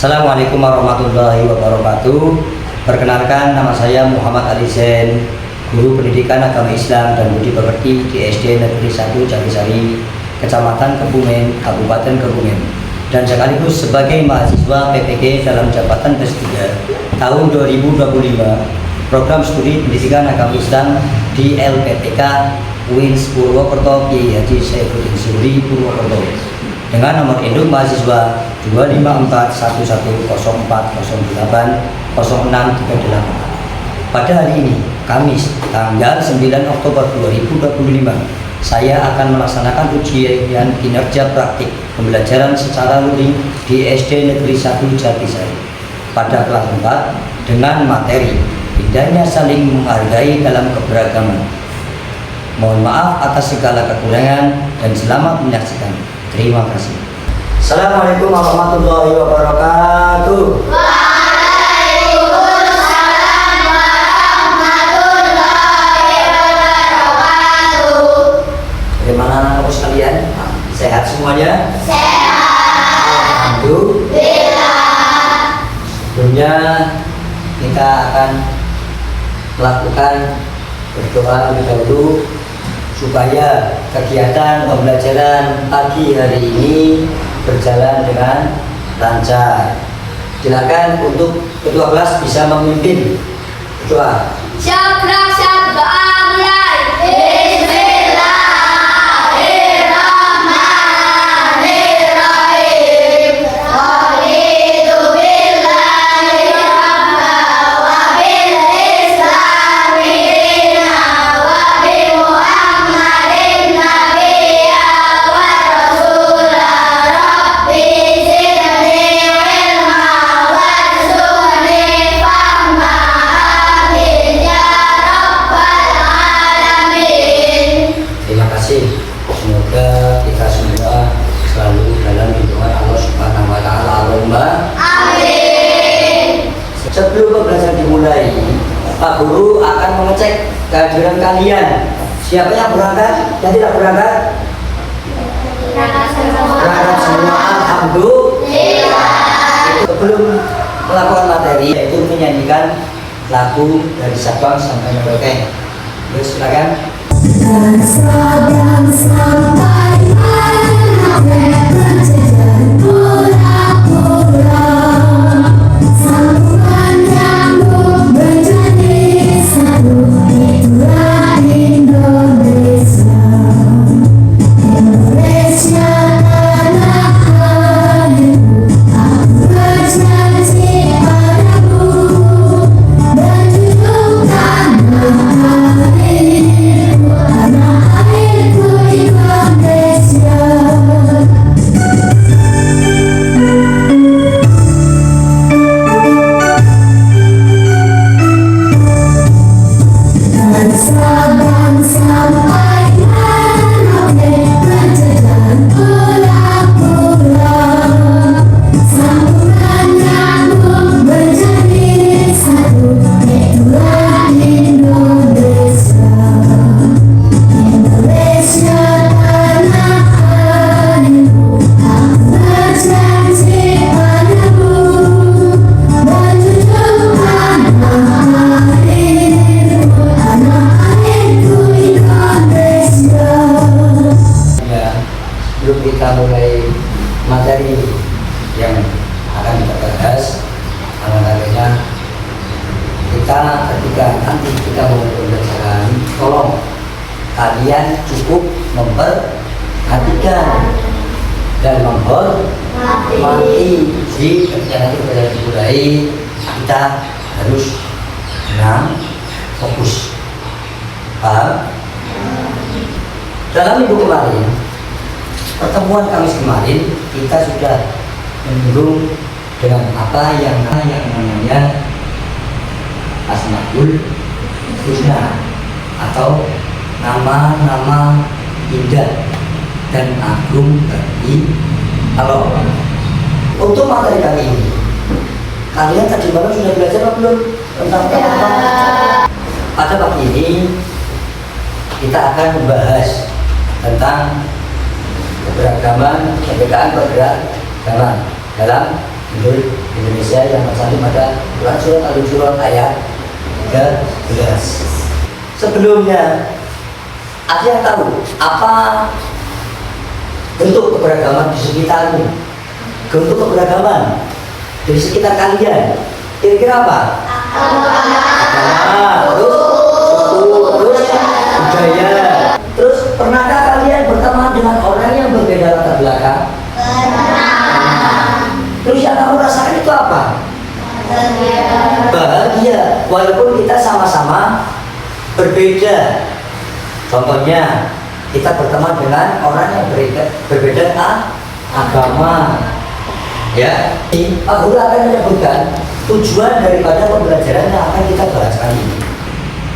Assalamualaikum warahmatullahi wabarakatuh. Perkenalkan, nama saya Muhammad Ali Zain, guru pendidikan agama Islam dan budi pekerti di SD Negeri 1 Jatisari, Kecamatan Kebumen, Kabupaten Kebumen, dan sekaligus sebagai mahasiswa PPG dalam jabatan S3 tahun 2025 program studi pendidikan agama Islam di LPTK UINS Purwokerto Kiai Haji Saifuddin Zuhri Purwokerto dengan nomor induk mahasiswa 2541104080638. Pada hari ini, Kamis, tanggal 9 Oktober 2025, saya akan melaksanakan ujian kinerja praktik pembelajaran secara luring di SD Negeri 1 Jatisari pada kelas 4 dengan materi indahnya saling menghargai dalam keberagaman. Mohon maaf atas segala kekurangan dan selamat menyaksikan. Terima kasih. Assalamualaikum warahmatullahi wabarakatuh. Waalaikumsalam warahmatullahi wabarakatuh. Bagaimana anak-anakku sekalian? Sehat semuanya? Sehat. Alhamdulillah. Sebelumnya kita akan melakukan berdoa lebih dahulu supaya kegiatan pembelajaran pagi hari ini berjalan dengan lancar. Silakan untuk ketua kelas bisa memimpin doa. Siap doa mulai. Bismillahirrahmanirrahim. Raditu billahi rabban wa bil islami dinan wa bi Muhammadin nabiyya wa rasula. Rabbi zidni ilma warzuqni fahma. Amin ya rabbal alamin. Terima kasih. Semoga kita semua selalu dalam lindungan Allah Subhanahu wa taala. Allahumma Amin. sebelum pembelajaran dimulai, Pak Guru akan mengecek kehadiran kalian. Siapa yang berangkat dan tidak berangkat? Berangkat semua, alhamdulillah. Sebelum melakukan materi, yaitu menyanyikan lagu dari Sabang sampai Merauke. Yuk silakan. Bangsa-bangsa berjalan pulang-pulang, sambungan nyambung menjadi satu, itulah Indonesia. Indonesia tanah airku, aku berjanji padamu, menjunjung tanah airku, tanah airku Indonesia. Bangsa-bangsa Merauke berjalan pulang-pulang, sambungan nyambung menjadi satu, itulah Indonesia. Indonesia tanah airku, aku berjanji padamu, menjunjung tanah airku, tanah airku Indonesia. Ya, sebelum kita mulai materi yang akan kita bahas, alhamdulillah kita ketika nanti kita mau pembelajaran, tolong kalian cukup memperhatikan dan menghormati. Jadi ketika nanti pembelajaran dimulai, kita harus tenang, fokus. Paham? Dalam minggu kemarin, pertemuan Kamis kemarin, kita sudah menyinggung dengan apa yang namanya Asmaul Husna atau nama-nama indah dan agung bagi Allah. Untuk materi kali ini, kalian tadi malam sudah belajar apa belum tentang apa? Pada pagi ini kita akan membahas tentang keberagaman, keberadaan beragama dalam Judul Indonesia yang tersalin pada Quran Surat Al-Hujurat ayat 13. Sebelumnya, ada yang tahu apa bentuk keberagaman di sekitarmu? Bentuk keberagaman di sekitar kalian kira-kira apa? Agama, terus suku, terus budaya. Terus pernahkah kalian berteman dengan orang yang berbeda latar belakang? Terus yang kamu rasakan itu apa? Bahagia, walaupun kita sama-sama berbeda. Contohnya, kita berteman dengan orang yang berbeda agama. Ya, Pak Guru akan menyebutkan tujuan daripada pembelajaran yang akan kita bahas kali ini.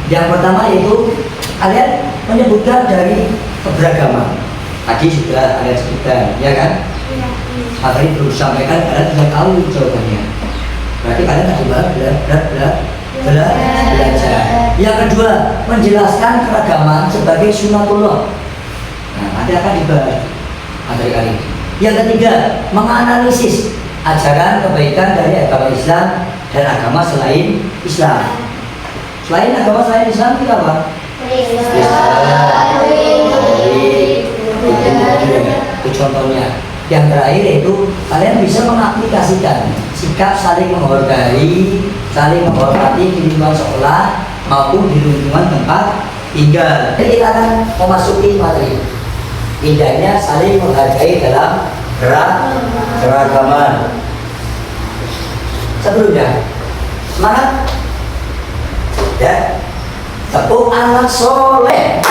Yang pertama yaitu kalian menyebutkan dari keberagaman. Tadi sudah kalian sebutkan, ya kan? Tadi belum disampaikan, kalian sudah tahu jawabannya. Berarti kalian tadi belajar. Yang kedua, menjelaskan keragaman sebagai sunatullah. Nah, nanti akan dibahas materi kali ini. Yang ketiga, menganalisis ajaran kebaikan dari agama Islam dan agama selain Islam. Selain agama selain Islam kita apa? Itu contohnya. Yang terakhir yaitu kalian bisa mengaplikasikan sikap saling menghargai, saling menghormati di lingkungan sekolah maupun di lingkungan tempat tinggal. Jadi kita akan memasuki materi. Indahnya saling menghargai dalam keragaman. Sebelumnya, semangat ya, tepuk anak soleh.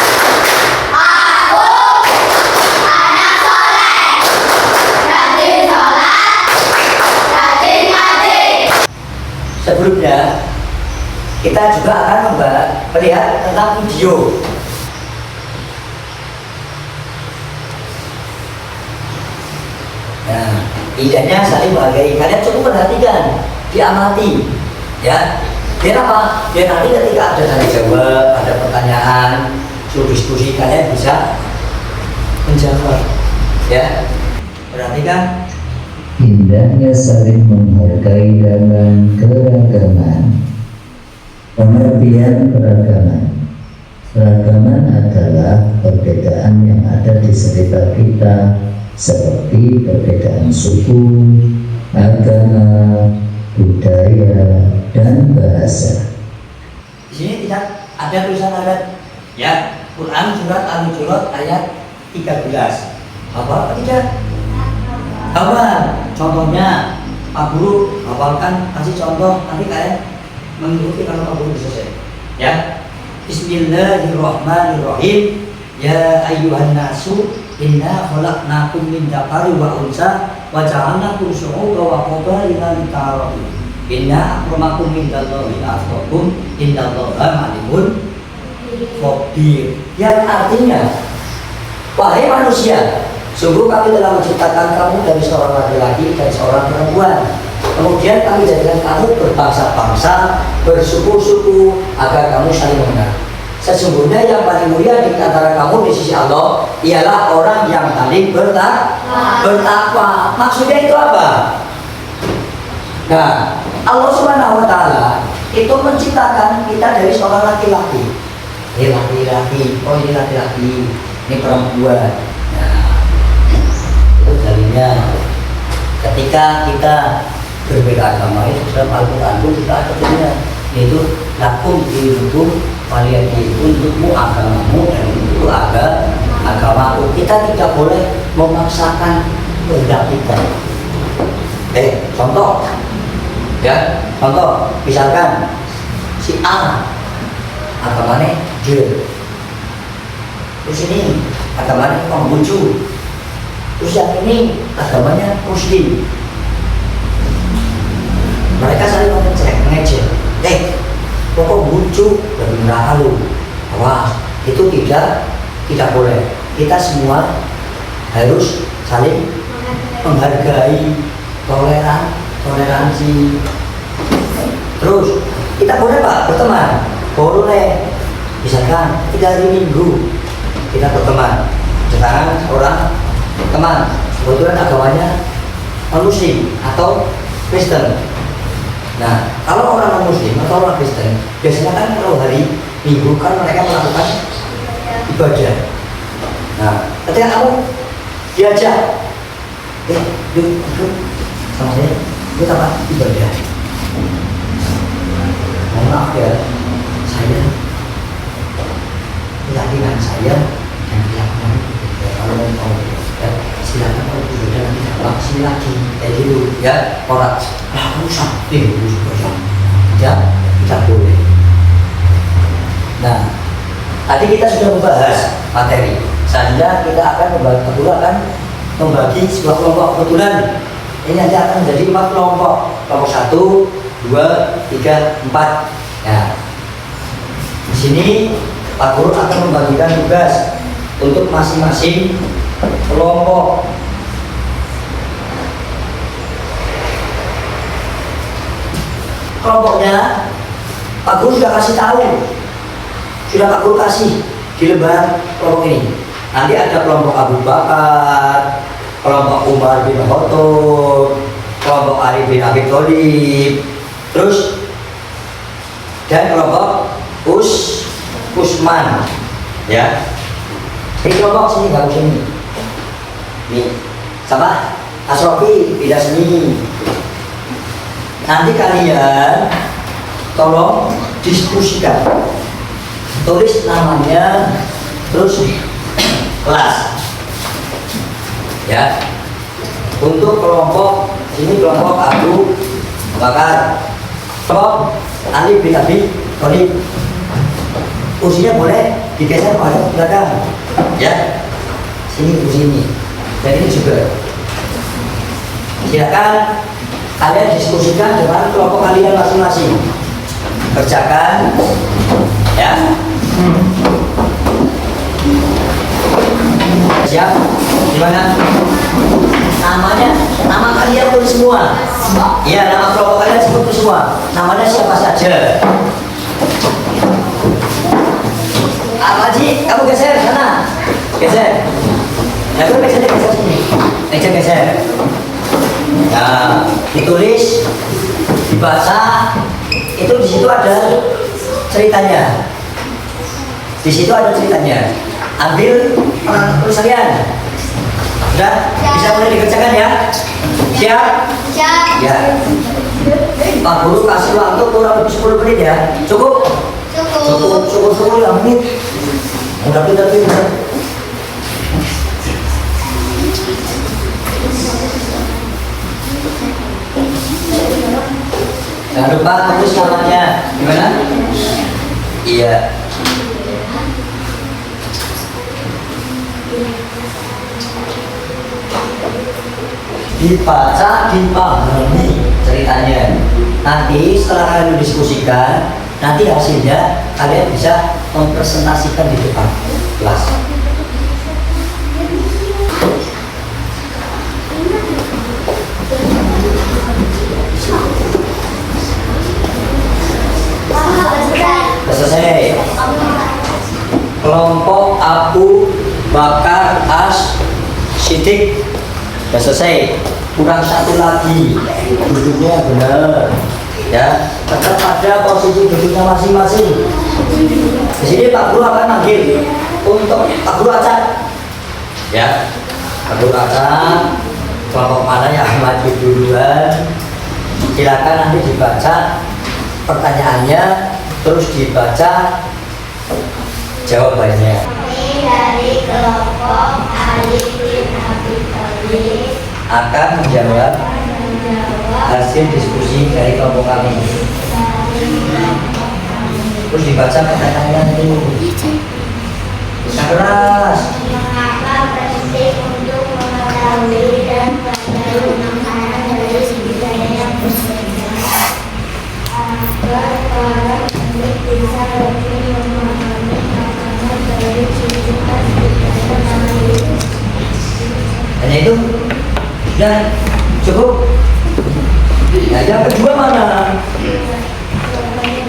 Sebelumnya, kita juga akan melihat tentang video. Nah, indahnya saling menghargai. Kalian cukup perhatikan, diamati, ya. Biar apa? Biar nanti ketika ada tanya jawab, ada pertanyaan, suruh diskusi, kalian bisa menjawab, ya. Perhatikan. Indahnya saling menghargai dengan keragaman. Pengertian keragaman. Keragaman adalah perbedaan yang ada di sekitar kita, seperti perbedaan suku, agama, budaya, dan bahasa. Di sini tidak ada tulisan ayat, ya. Quran surat Al-Hujurat ayat 13. Apa tidak? Hafal. Contohnya, Pak Guru hafalkan, kasih contoh, nanti kalian mengikuti kalau Pak Guru selesai. Ya. Bismillahirrahmanirrahim. Ya ayyuhan nasu inna khalaqnakum min dzakarin wa unsa wa ja'alnakum syu'uban wa qabaila lita'arafu. Inna akramakum indallahi atqakum indallaha alimun khabir. Yang artinya, wahai manusia, sungguh kami telah menciptakan kamu dari seorang laki-laki dan seorang perempuan. Kemudian kami jadikan kamu berbangsa-bangsa, bersuku-suku, agar kamu saling mengenal. Sesungguhnya yang paling mulia di antara kamu di sisi Allah ialah orang yang paling bertakwa. Maksudnya itu apa? Nah, Allah Subhanahu wa Ta'ala itu menciptakan kita dari seorang laki-laki. Ini laki-laki, oh ini laki-laki, ini perempuan. Itu dalilnya ketika kita berbeda agama itu dalam Al-Quran pun kita ada dalilnya, yaitu lakum dinukum waliyadi, untukmu agamamu dan untukku agamaku. Kita tidak boleh memaksakan kehendak kita. Contoh ya, contoh misalkan si A agamanya dia, terus ini agamanya Konghucu, terus yang ini agamanya Muslim. Mereka saling mengejek, pokok lucu lebih neraka lu. Wah, itu tidak boleh. Kita semua harus saling menghargai, toleransi. Terus kita boleh Pak berteman, boleh. Misalkan 3 hari Minggu kita berteman. Sekarang orang teman kebetulan agamanya Muslim atau Kristen. Nah, kalau orang non-muslim atau orang Kristen, biasanya kan kalau hari Minggu kan mereka melakukan ibadah. Nah, ketika kamu diajak, yuk sama saya, itu apa? Ibadah. Mohon maaf ya, saya keyakinan saya dan keyakinan ya, kalau mau ya, silakan kalau ibadah nanti dapat sini lagi kayak gitu ya, orang rusak ya, tidak boleh. Nah, tadi kita sudah membahas materi, sehingga kita akan membagi sebuah kelompok. Kebetulan ini nanti akan menjadi 4 kelompok. Kelompok 1, 2, 3, 4. Nah, di sini Pak Guru akan membagikan tugas untuk masing-masing kelompok. Kelompoknya Pak Guru sudah kasih tahu, sudah Pak Guru kasih di lembar kelompok ini. Nanti ada kelompok Abu Bakar, kelompok Umar bin Khattab, kelompok Ali bin Abi Thalib, terus dan kelompok Usman, ya. Ini kelompok sini nggak sini. Nih, sama Asrofi pindah sini. Nanti kalian tolong diskusikan, tulis namanya, terus kelas, ya. Untuk kelompok ini kelompok Abu Bakar, kelompok Ali bin Abi Thalib, kursinya boleh digeser pada belakang, ya. Sini ke sini, dan ini juga. Silakan kalian diskusikan dengan kelompok kalian masing-masing. Kerjakan, ya. Siap? Gimana? Namanya, nama kalian tulis semua. Iya, nama kelompok kalian sebut semua. Namanya siapa saja? Haji, kamu geser sana. Geser. Ya, kamu geser sini. Geser. Nah, ditulis, dibaca. Itu di situ ada ceritanya. Di situ ada ceritanya. Ambil tulisannya. Sudah bisa mulai dikerjakan ya? Siap? Siap. Ya. Pak Guru kasih waktu kurang lebih 10 menit ya. Cukup? Cukup 10 menit. Udah pintar. Jangan lupa tulis namanya. Gimana? Iya. Dibaca, dipahami ceritanya. Nanti setelah kalian diskusikan, nanti hasilnya kalian bisa mempresentasikan di depan kelas. Selesai. Kelompok Abu Bakar As-Siddiq sudah selesai. Kurang satu lagi, duduknya benar, ya. Tetap pada posisi duduknya masing-masing. Di sini Pak Guru akan manggil untuk Pak Guru acak, ya. Pak Guru acak, kelompok mana yang maju duluan? Silakan nanti dibaca pertanyaannya, terus dibaca jawabannya. Kami dari kelompok Ali bin Abi Thalib Akan menjawab hasil diskusi dari kelompok kami. Terus dibaca pertanyaannya itu. Keras. Mengapa penting untuk mengetahui dan belajar makanan dari budaya yang berbeda agar para murid bisa lebih memahami makanan dari ciri khas budaya lain. Hanya itu. Dan cukup. Nah, yang kedua mana?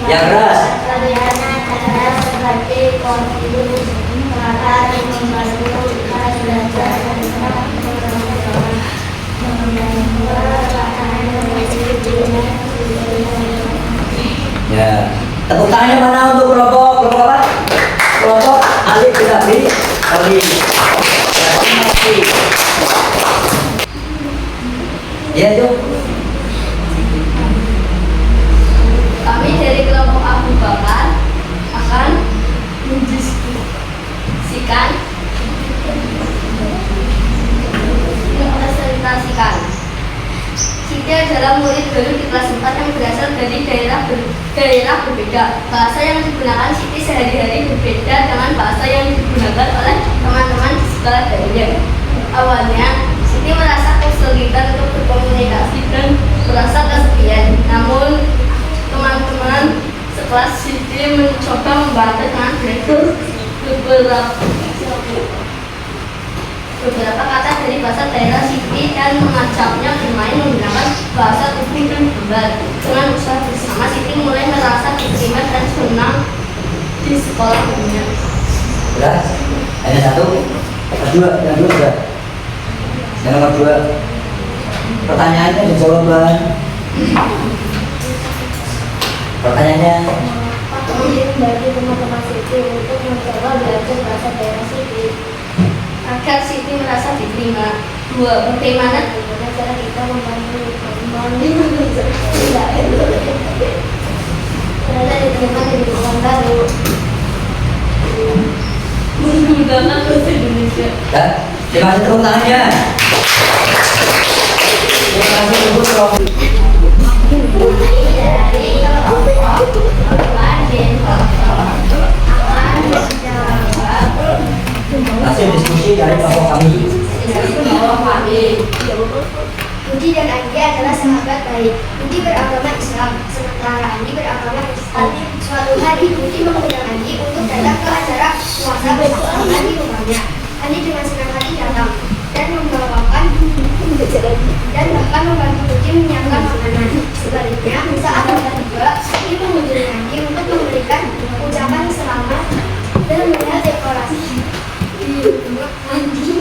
Yang keras. Sederhana cara seperti kopi, makan, membantu kita belajar tentang makanan dari Ya, tepuk tangannya mana untuk kelompok apa? Kelompok Alif Bidabri Oli. Ya itu. Kami dari kelompok Abu Bakar akan mendiskusikan mempresentasikan. Siti adalah murid baru di kelas 4 yang berasal dari daerah berbeda. Bahasa yang digunakan Siti sehari-hari berbeda dengan bahasa yang digunakan oleh teman-teman di sekolah lainnya. Awalnya, Siti merasa kesulitan untuk berkomunikasi dan merasa kesepian. Namun, teman-teman sekelas Siti mencoba membantu dengan beberapa kata dari bahasa daerah Siti dan mengajaknya bermain menggunakan bahasa tubuh dan gambar. Dengan usaha bersama, Siti mulai merasa diterima dan senang di sekolah dunia. Sudah? Hanya satu? Yang dua sudah? Yang nomor 2. Pertanyaannya dijawab, Bang. Pertanyaannya, Bagi teman-teman Siti untuk mencoba belajar bahasa daerah Siti agar Siti merasa diterima. 2. Bagaimana cara kita membantu ternyata diterima di lingkungan baru. Menggunakan bahasa Indonesia. dan terima kasih tepuk tangannya. Terima kasih untuk kelompok. Hasil diskusi dari kelompok kami. Budi dan Andi adalah sahabat baik. Budi beragama Islam, sementara Andi beragama Kristen. Suatu hari Budi mengundang Andi untuk datang ke acara puasa bersama di rumahnya. Andi dengan senang hati datang dan membawakan dan bahkan membantu Budi menyiapkan makanan. Sebaliknya, saat kita tiba, Budi mengunjungi Andi untuk memberikan ucapan selamat dan melihat dekorasi di rumah Andi.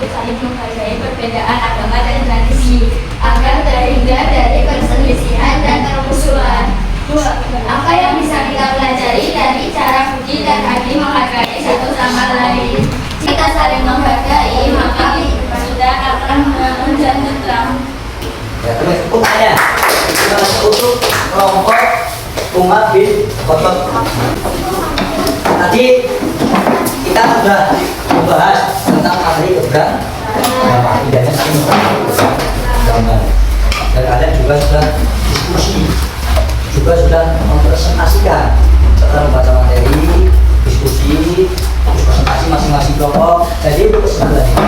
Saling menghargai perbedaan agama dan tradisi agar terhindar dari perselisihan dan permusuhan. 2. Apa yang bisa kita pelajari dari cara Budi dan Adi menghargai satu sama lain? Kita saling menghargai, maka kita akan menjadi tentram. Ya, terus pertanyaan. Terima kasih untuk kelompok Umar bin Khotot. Tadi kita sudah membahas tentang materi keberagaman. Tidaknya gambar. Dan kalian juga sudah diskusi, juga sudah mempresentasikan setelah membaca materi, diskusi, presentasi masing-masing kelompok. Jadi untuk kesimpulannya,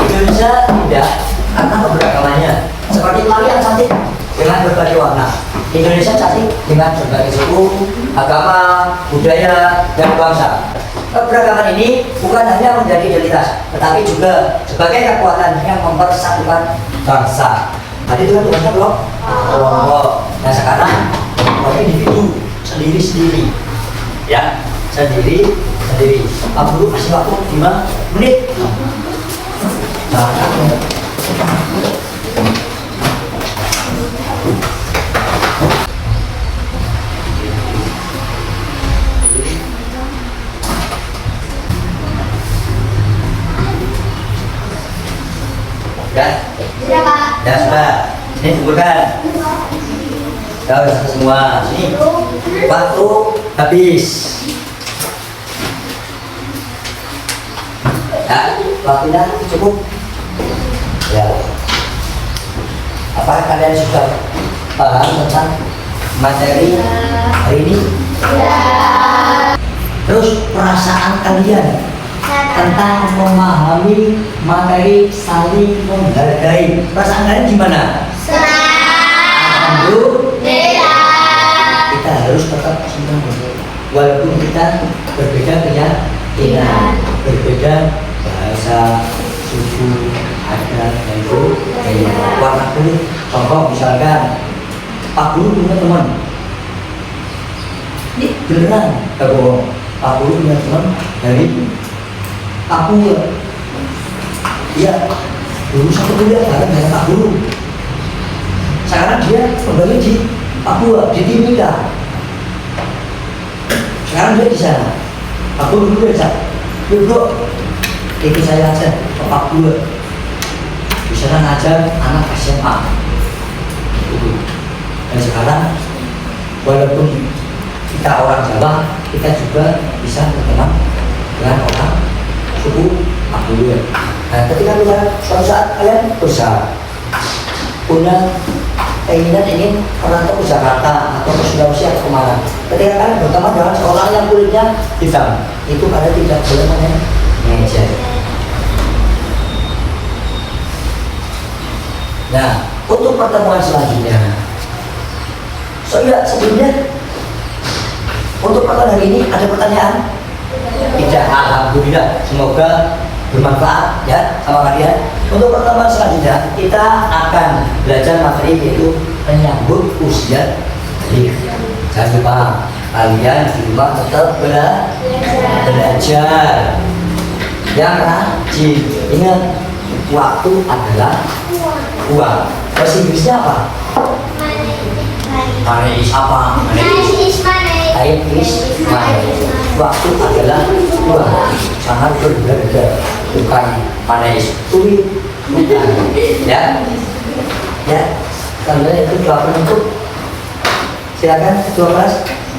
Indonesia tidak karena keberagamannya. Seperti kalian cantik dengan berbagai warna. Indonesia cantik dengan berbagai suku, agama, budaya, dan bangsa. Keberagaman ini bukan hanya menjadi identitas, tetapi juga sebagai kekuatan yang mempersatukan bangsa. Tadi itu kan tugasnya kelompok. Nah sekarang kelompoknya individu sendiri-sendiri, ya sendiri. Pak Guru kasih waktu 5 menit. Sudah, Pak. Ya sudah, ini kumpulkan. Sudah semua. Sini. Waktu habis. Ya, waktunya cukup. Ya. Apakah kalian sudah paham tentang materi hari ini? Ya. Terus perasaan kalian tentang memahami materi saling menghargai, perasaan kalian gimana? Alhamdulillah. Kita harus tetap senang walaupun kita berbeda keyakinan, berbeda bahasa, suku, adat, dan budaya, warna kulit. Contoh misalkan Pak Guru punya teman beneran gak bohong. Pak Guru punya teman dari Papua. Iya, dulu satu kuliah bareng dengan Pak Guru. Sekarang dia kembali di Papua, di Timika. Sekarang dia di sana. Pak Guru dulu ya, yuk bro, ikut saya aja ke Papua. Di sana ngajar anak SMA. Dan sekarang walaupun kita orang Jawa, kita juga bisa berteman dengan orang suku Papua. Nah, ketika suatu saat kalian berusaha punya keinginan ingin merantau ke Jakarta atau ke Sulawesi atau kemana, ketika kalian berteman dengan seorang yang kulitnya hitam, itu kalian tidak boleh mengejar. Nah, untuk pertemuan selanjutnya, sebelumnya untuk pertemuan hari ini ada pertanyaan? Tidak, alhamdulillah. Semoga bermanfaat ya sama kalian. Untuk pertemuan selanjutnya kita akan belajar materi yaitu menyambut usia balik. Jangan lupa kalian di rumah tetap belajar yang rajin. Ingat, waktu adalah uang. Bahasa Inggrisnya apa? Money is apa? Time is money. Waktu adalah uang. Sangat berharga. Bukan money is duit. Bukan. Ya. Ya. Karena itu doa penutup. Silakan ketua kelas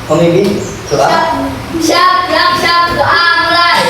pemimpin doa. Siap doa mulai.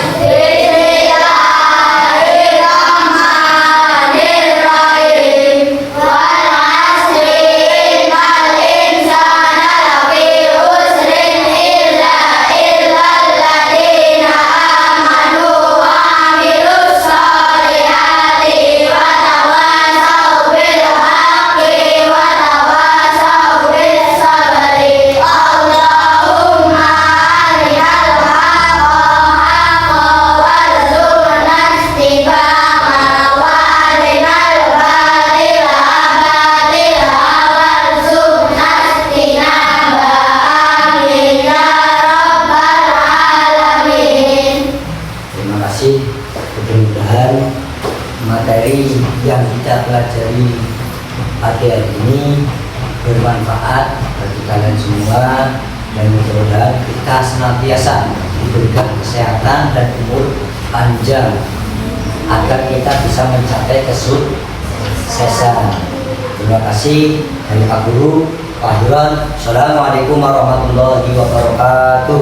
Mudah-mudahan materi yang kita pelajari pagi hari ini bermanfaat bagi kalian semua, dan mudah-mudahan kita senantiasa diberikan kesehatan dan umur panjang agar kita bisa mencapai kesuksesan. Terima kasih dari Pak Guru, Pak Duran. Assalamualaikum warahmatullahi wabarakatuh.